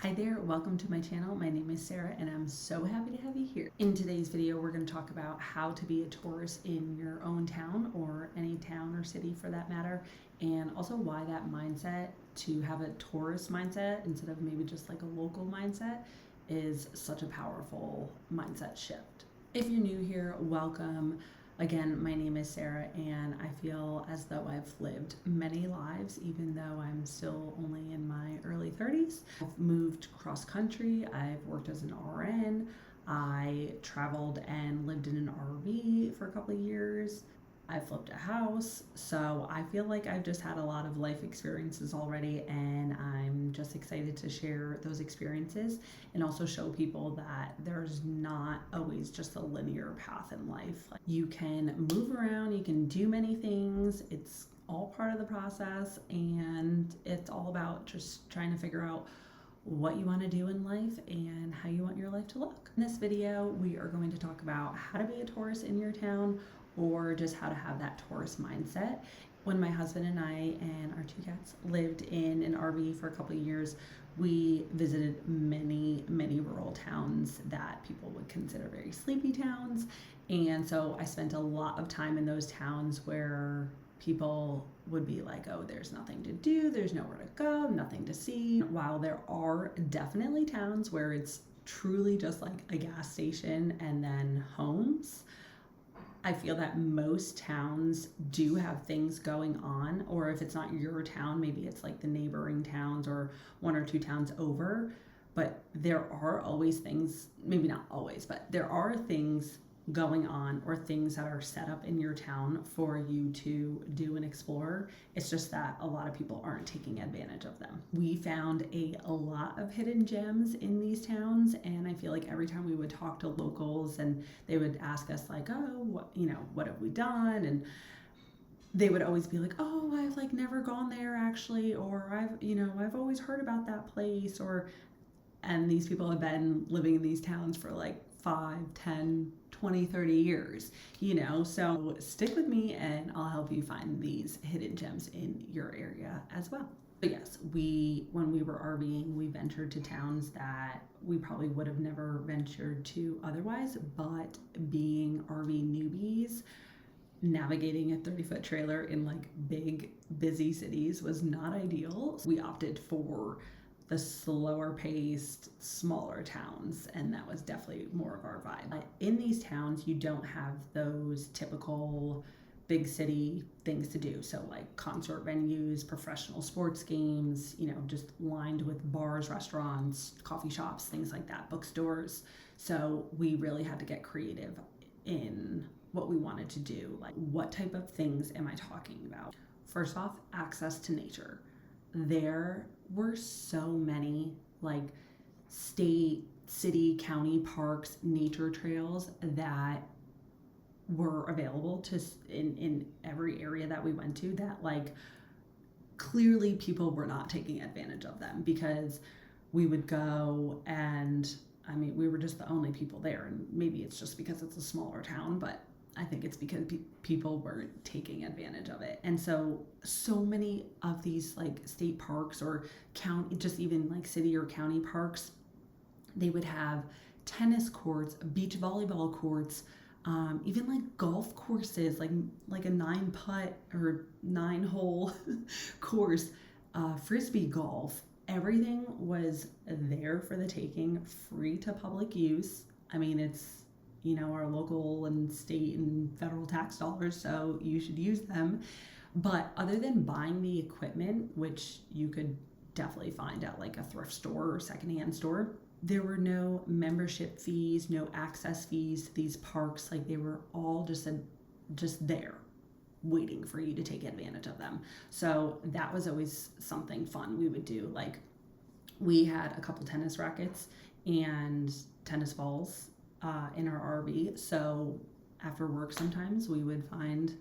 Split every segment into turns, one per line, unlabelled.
Hi there, welcome to my channel. My name is Sarah and I'm so happy to have you here. In today's video, we're going to talk about how to be a tourist in your own town or any town or city for that matter, and also why that mindset to have a tourist mindset instead of maybe just like a local mindset is such a powerful mindset shift. If you're new here, welcome. Again, my name is Sarah, and I feel as though I've lived many lives, even though I'm still only in my early 30s. I've moved cross country, I've worked as an RN, I traveled and lived in an RV for a couple of years. I flipped a house, so I feel like I've just had a lot of life experiences already, and I'm just excited to share those experiences and also show people that there's not always just a linear path in life. Like, you can move around, you can do many things, it's all part of the process, and it's all about just trying to figure out what you want to do in life and how you want your life to look. In this video, we are going to talk about how to be a tourist in your town, or just how to have that tourist mindset. When my husband and I and our two cats lived in an RV for a couple of years, we visited many rural towns that people would consider very sleepy towns. And so I spent a lot of time in those towns where people would be like, oh, there's nothing to do, there's nowhere to go, nothing to see. While there are definitely towns where it's truly just like a gas station and then homes, I feel that most towns do have things going on, or if it's not your town, maybe it's like the neighboring towns or one or two towns over. But there are always things, maybe not always, but there are things going on or things that are set up in your town for you to do and explore. It's just that a lot of people aren't taking advantage of them. We found a lot of hidden gems in these towns, and I feel like every time we would talk to locals and they would ask us like, oh, what have we done? And they would always be like, oh, I've like never gone there actually, or I've always heard about that place, and these people have been living in these towns for like 5, 10, 20, 30 years, so stick with me and I'll help you find these hidden gems in your area as well. But yes, when we were RVing, we ventured to towns that we probably would have never ventured to otherwise, but being RV newbies, navigating a 30-foot trailer in like big busy cities was not ideal. We opted for the slower paced, smaller towns, and that was definitely more of our vibe. In these towns, you don't have those typical big city things to do. So like concert venues, professional sports games, just lined with bars, restaurants, coffee shops, things like that, bookstores. So we really had to get creative in what we wanted to do. Like, what type of things am I talking about? First off, access to nature. There were so many like state, city, county parks, nature trails that were available to in every area that we went to, that like clearly people were not taking advantage of them, because we would go and we were just the only people there, and maybe it's just because it's a smaller town, but I think it's because people weren't taking advantage of it. And so many of these like state parks or county, just even like city or county parks, they would have tennis courts, beach volleyball courts, even like golf courses, like a 9-putt or 9-hole course, frisbee golf. Everything was there for the taking, free to public use. It's our local and state and federal tax dollars, so you should use them. But other than buying the equipment, which you could definitely find at like a thrift store or secondhand store, there were no membership fees, no access fees to these parks. Like, they were all just there waiting for you to take advantage of them. So that was always something fun we would do. Like, we had a couple tennis rackets and tennis balls in our RV. So after work, sometimes we would find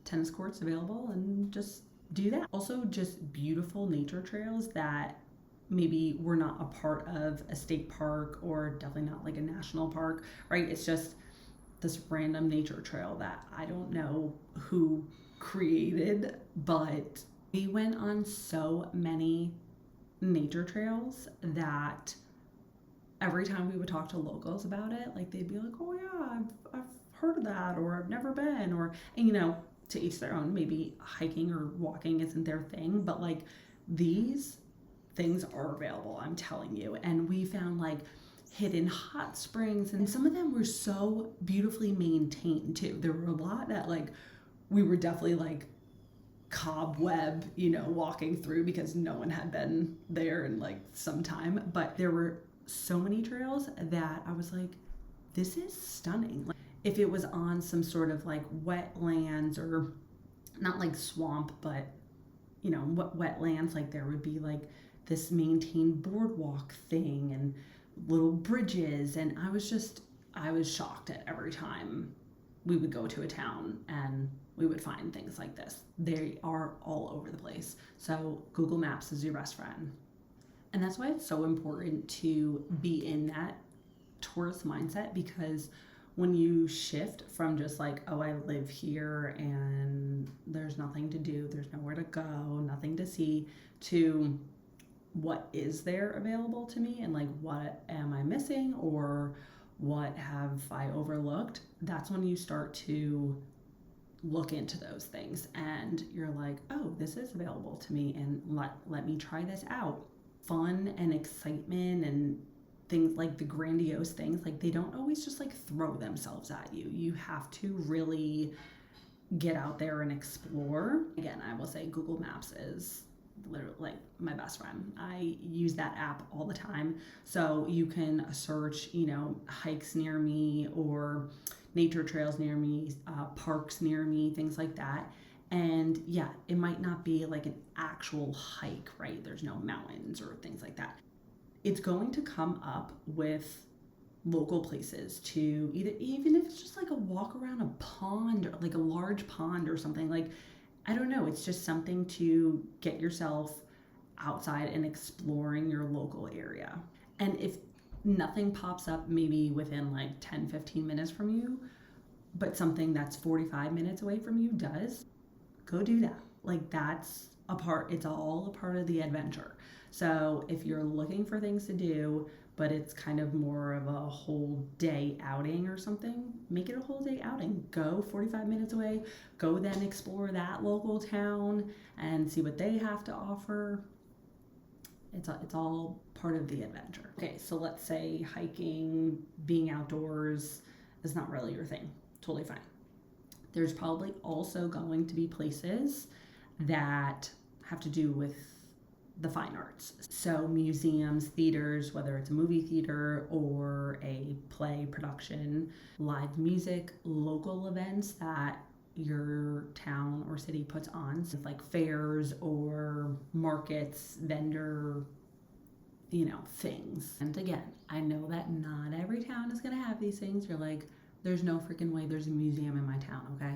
tennis courts available and just do that. Also, just beautiful nature trails that maybe were not a part of a state park, or definitely not like a national park, right? It's just this random nature trail that I don't know who created, but we went on so many nature trails that every time we would talk to locals about it, like they'd be like, oh yeah, I've heard of that, or I've never been, or, and you know, to each their own. Maybe hiking or walking isn't their thing, but like these things are available, I'm telling you. And we found like hidden hot springs, and some of them were so beautifully maintained too. There were a lot that like we were definitely like cobweb, you know, walking through because no one had been there in like some time. But there were so many trails that I was like, this is stunning. Like, if it was on some sort of like wetlands, or not like swamp, but you know, wetlands, like there would be like this maintained boardwalk thing and little bridges. And I was shocked at every time we would go to a town and we would find things like this. They are all over the place. So Google Maps is your best friend. And that's why it's so important to be in that tourist mindset, because when you shift from just like, oh, I live here and there's nothing to do, there's nowhere to go, nothing to see, to what is there available to me and like what am I missing or what have I overlooked, that's when you start to look into those things and you're like, oh, this is available to me, and let me try this out. Fun and excitement and things like the grandiose things, like they don't always just like throw themselves at you. You have to really get out there and explore. Again, I will say Google Maps is literally like my best friend. I use that app all the time. So you can search, you know, hikes near me or nature trails near me, parks near me, things like that. And yeah, it might not be like an actual hike, right? There's no mountains or things like that. It's going to come up with local places to either, even if it's just like a walk around a pond, or like a large pond or something, like, I don't know, it's just something to get yourself outside and exploring your local area. And if nothing pops up maybe within like 10-15 minutes from you, but something that's 45 minutes away from you does, go do that. Like that's it's all a part of the adventure. So if you're looking for things to do, but it's kind of more of a whole day outing or something, make it a whole day outing. Go 45 minutes away, go then explore that local town and see what they have to offer. It's all part of the adventure. Okay, so let's say hiking, being outdoors is not really your thing. Totally fine. There's probably also going to be places that have to do with the fine arts. So museums, theaters, whether it's a movie theater or a play production, live music, local events that your town or city puts on, so like fairs or markets, vendor, you know, things. And again, I know that not every town is gonna have these things. You're like, there's no freaking way there's a museum in my town, okay?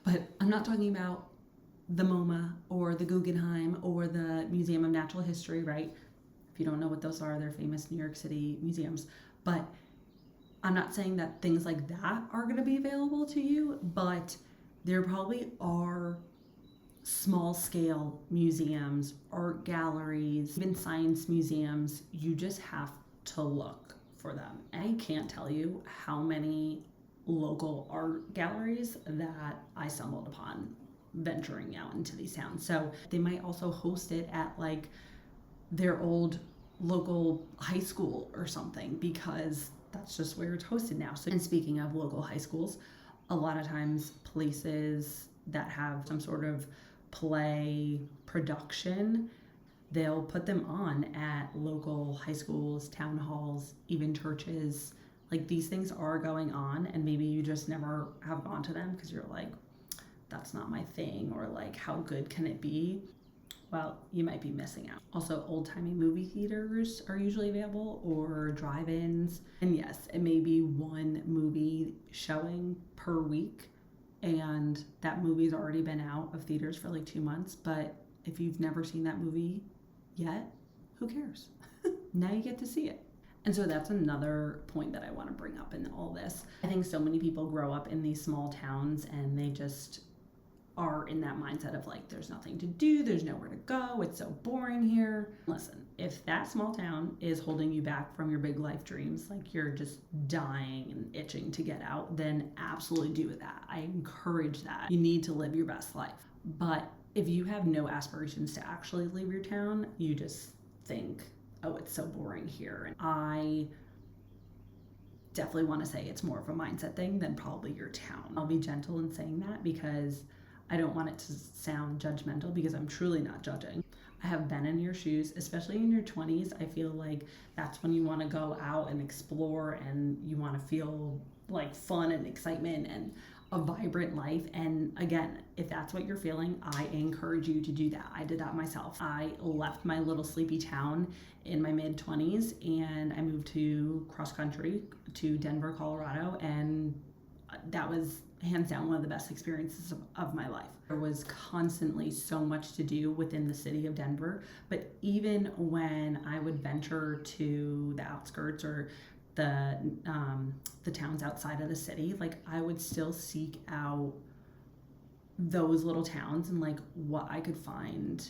But I'm not talking about the MoMA or the Guggenheim or the Museum of Natural History, right? If you don't know what those are, they're famous New York City museums. But I'm not saying that things like that are going to be available to you, but there probably are small scale museums, art galleries, even science museums. You just have to look for them. I can't tell you how many local art galleries that I stumbled upon venturing out into these towns. So they might also host it at like their old local high school or something, because that's just where it's hosted now. So, and speaking of local high schools, a lot of times places that have some sort of play production, they'll put them on at local high schools, town halls, even churches. Like these things are going on, and maybe you just never have gone to them because you're like, that's not my thing, or like, how good can it be? Well, you might be missing out. Also, old-timey movie theaters are usually available, or drive-ins. And yes, it may be one movie showing per week, and that movie's already been out of theaters for like 2 months, but if you've never seen that movie yet, who cares? Now you get to see it. And so that's another point that I want to bring up in all this. I think so many people grow up in these small towns and they just are in that mindset of like, there's nothing to do, there's nowhere to go, it's so boring here. Listen, if that small town is holding you back from your big life dreams, like you're just dying and itching to get out, then absolutely do that. I encourage that. You need to live your best life. But if you have no aspirations to actually leave your town, you just think, oh, it's so boring here. And I definitely want to say it's more of a mindset thing than probably your town. I'll be gentle in saying that because I don't want it to sound judgmental, because I'm truly not judging. I have been in your shoes, especially in your 20s. I feel like that's when you want to go out and explore and you want to feel like fun and excitement and a vibrant life. And again, if that's what you're feeling, I encourage you to do that. I did that myself. I left my little sleepy town in my mid 20s and I moved to cross country to Denver, Colorado, and that was hands down one of the best experiences of my life. There was constantly so much to do within the city of Denver, but even when I would venture to the outskirts or the towns outside of the city, like I would still seek out those little towns and like what I could find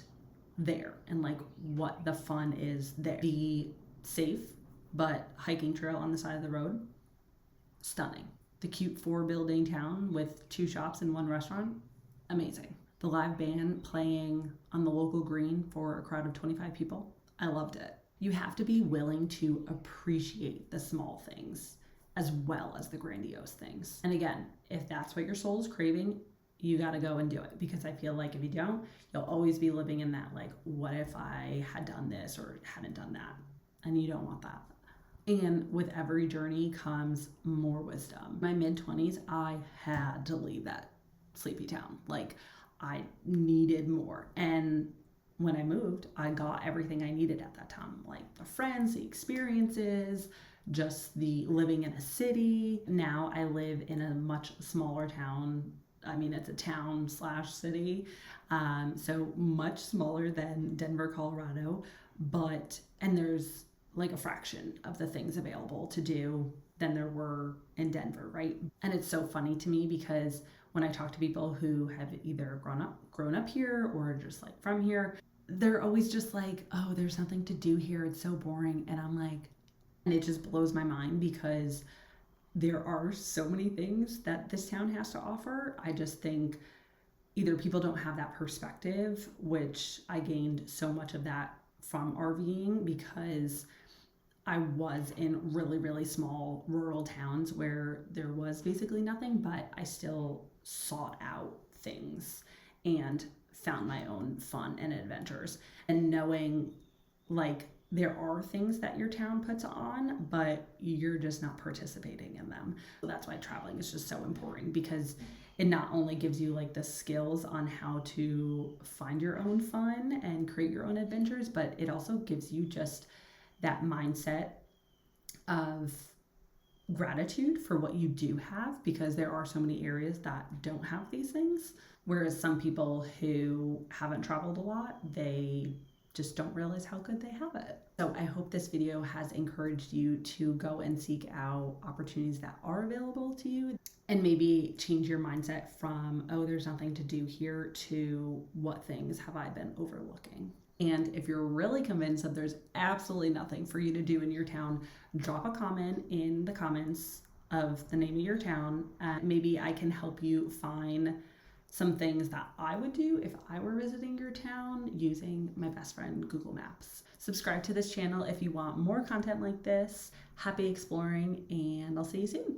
there and like what the fun is there. The safe but hiking trail on the side of the road, stunning. The cute 4-building town with 2 shops and 1 restaurant, amazing. The live band playing on the local green for a crowd of 25 people, I loved it. You have to be willing to appreciate the small things as well as the grandiose things. And again, if that's what your soul is craving, you got to go and do it, because I feel like if you don't, you'll always be living in that like, what if I had done this or hadn't done that? And you don't want that. And with every journey comes more wisdom. My mid-20s, I had to leave that sleepy town. Like I needed more. And when I moved, I got everything I needed at that time, like the friends, the experiences, just the living in a city. Now I live in a much smaller town. I mean, it's a town / city, so much smaller than Denver, Colorado, and there's like a fraction of the things available to do than there were in Denver, right? And it's so funny to me because when I talk to people who have either grown up here or just like from here, they're always just like, oh, there's nothing to do here, it's so boring. And I'm like, and it just blows my mind because there are so many things that this town has to offer. I just think either people don't have that perspective, which I gained so much of that from RVing because I was in really, really small rural towns where there was basically nothing, but I still sought out things and found my own fun and adventures. And knowing like there are things that your town puts on, but you're just not participating in them. So that's why traveling is just so important, because it not only gives you like the skills on how to find your own fun and create your own adventures, but it also gives you just that mindset of gratitude for what you do have, because there are so many areas that don't have these things. Whereas some people who haven't traveled a lot, they just don't realize how good they have it. So I hope this video has encouraged you to go and seek out opportunities that are available to you and maybe change your mindset from, oh, there's nothing to do here, to what things have I been overlooking? And if you're really convinced that there's absolutely nothing for you to do in your town, drop a comment in the comments of the name of your town. Maybe I can help you find some things that I would do if I were visiting your town using my best friend Google Maps. Subscribe to this channel if you want more content like this. Happy exploring, and I'll see you soon.